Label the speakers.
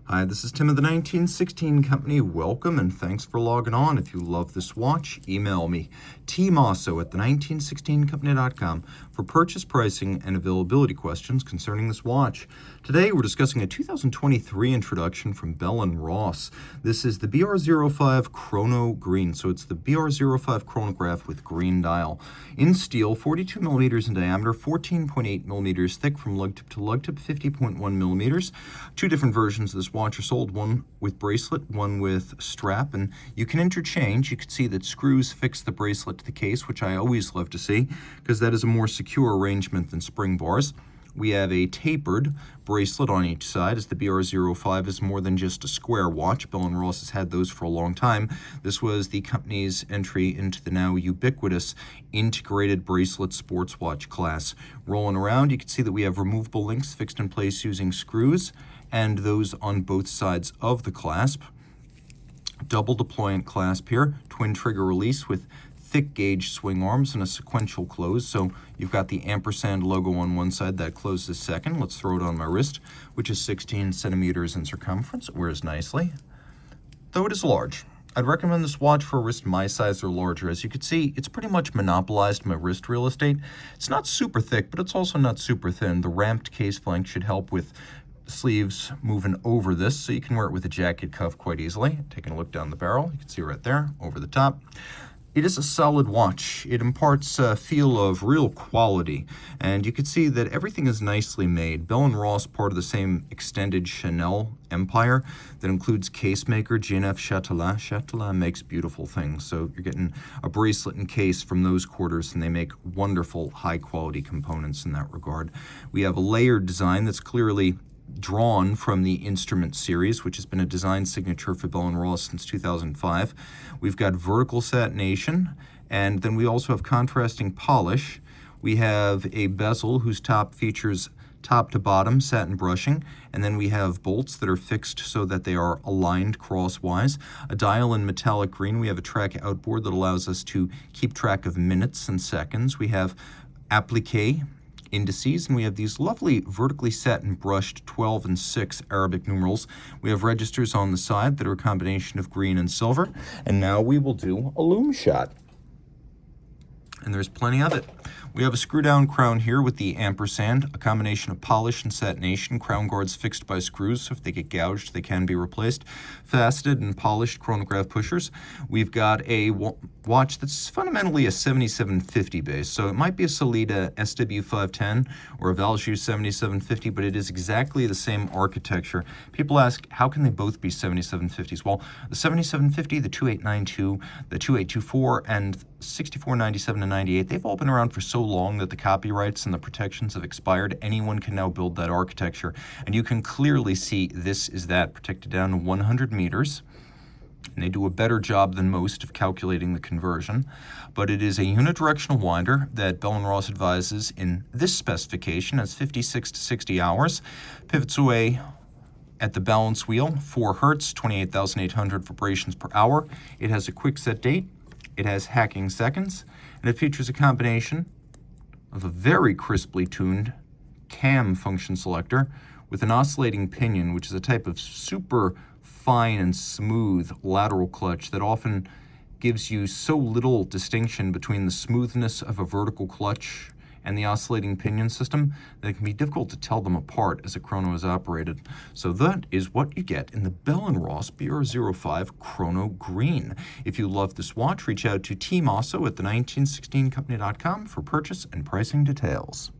Speaker 1: Hi, this is Tim of the 1916 Company. Welcome and thanks for logging on. If you love this watch, email me, Team Mosso at the1916company.com for purchase, pricing, and availability questions concerning this watch. Today, we're discussing a 2023 introduction from Bell & Ross. This is the BR05 Chrono Green, so it's the BR05 Chronograph with green dial. In steel, 42 millimeters in diameter, 14.8 millimeters thick from lug tip to lug tip, 50.1 millimeters. Two different versions of this watch are sold, one with bracelet, one with strap, and you can interchange. You can see that screws fix the bracelet to the case, which I always love to see, because that is a more secure arrangement than spring bars. We have a tapered bracelet on each side, as the BR05 is more than just a square watch. Bell & Ross has had those for a long time. This was the company's entry into the now ubiquitous integrated bracelet sports watch class. Rolling around, you can see that we have removable links fixed in place using screws, and those on both sides of the clasp. Double deployant clasp here, twin trigger release with thick gauge swing arms and a sequential close. So you've got the ampersand logo on one side that closes second. Let's throw it on my wrist, which is 16 centimeters in circumference. It wears nicely, though it is large. I'd recommend this watch for a wrist my size or larger. As you can see, it's pretty much monopolized my wrist real estate. It's not super thick, but it's also not super thin. The ramped case flank should help with sleeves moving over this, so you can wear it with a jacket cuff quite easily. Taking a look down the barrel, you can see right there, over the top. It is a solid watch. It imparts a feel of real quality, and you can see that everything is nicely made. Bell & Ross, part of the same extended Chanel empire that includes case maker G&F Chatelain. Chatelain makes beautiful things, so you're getting a bracelet and case from those quarters, and they make wonderful high-quality components in that regard. We have a layered design that's clearly drawn from the Instrument series, which has been a design signature for Bell & Ross since 2005. We've got vertical satination, and then we also have contrasting polish. We have a bezel whose top features top to bottom satin brushing, and then we have bolts that are fixed so that they are aligned crosswise. A dial in metallic green. We have a track outboard that allows us to keep track of minutes and seconds. We have applique indices, and we have these lovely vertically satin brushed 12 and 6 Arabic numerals. We have registers on the side that are a combination of green and silver, and now we will do a loom shot. And there's plenty of it. We have a screw-down crown here with the ampersand, a combination of polish and satination, crown guards fixed by screws, so if they get gouged, they can be replaced. Faceted and polished chronograph pushers. We've got a watch that's fundamentally a 7750 base, so it might be a Sellita SW510 or a Valjoux 7750, but it is exactly the same architecture. People ask, how can they both be 7750s? Well, the 7750, the 2892, the 2824, and 64, 97, and 98, they've all been around for so long that the copyrights and the protections have expired. Anyone can now build that architecture, and you can clearly see this is that, protected down to 100 meters. And they do a better job than most of calculating the conversion, but it is a unidirectional winder that Bell & Ross advises in this specification as 56 to 60 hours. Pivots away at the balance wheel, 4 hertz, 28,800 vibrations per hour. It has a quick set date. It has hacking seconds, and it features a combination of a very crisply tuned cam function selector with an oscillating pinion, which is a type of super fine and smooth lateral clutch that often gives you so little distinction between the smoothness of a vertical clutch and the oscillating pinion system that it can be difficult to tell them apart as a chrono is operated. So that is what you get in the Bell & Ross BR05 Chrono Green. If you love this watch, reach out to Team Mosso at the1916company.com for purchase and pricing details.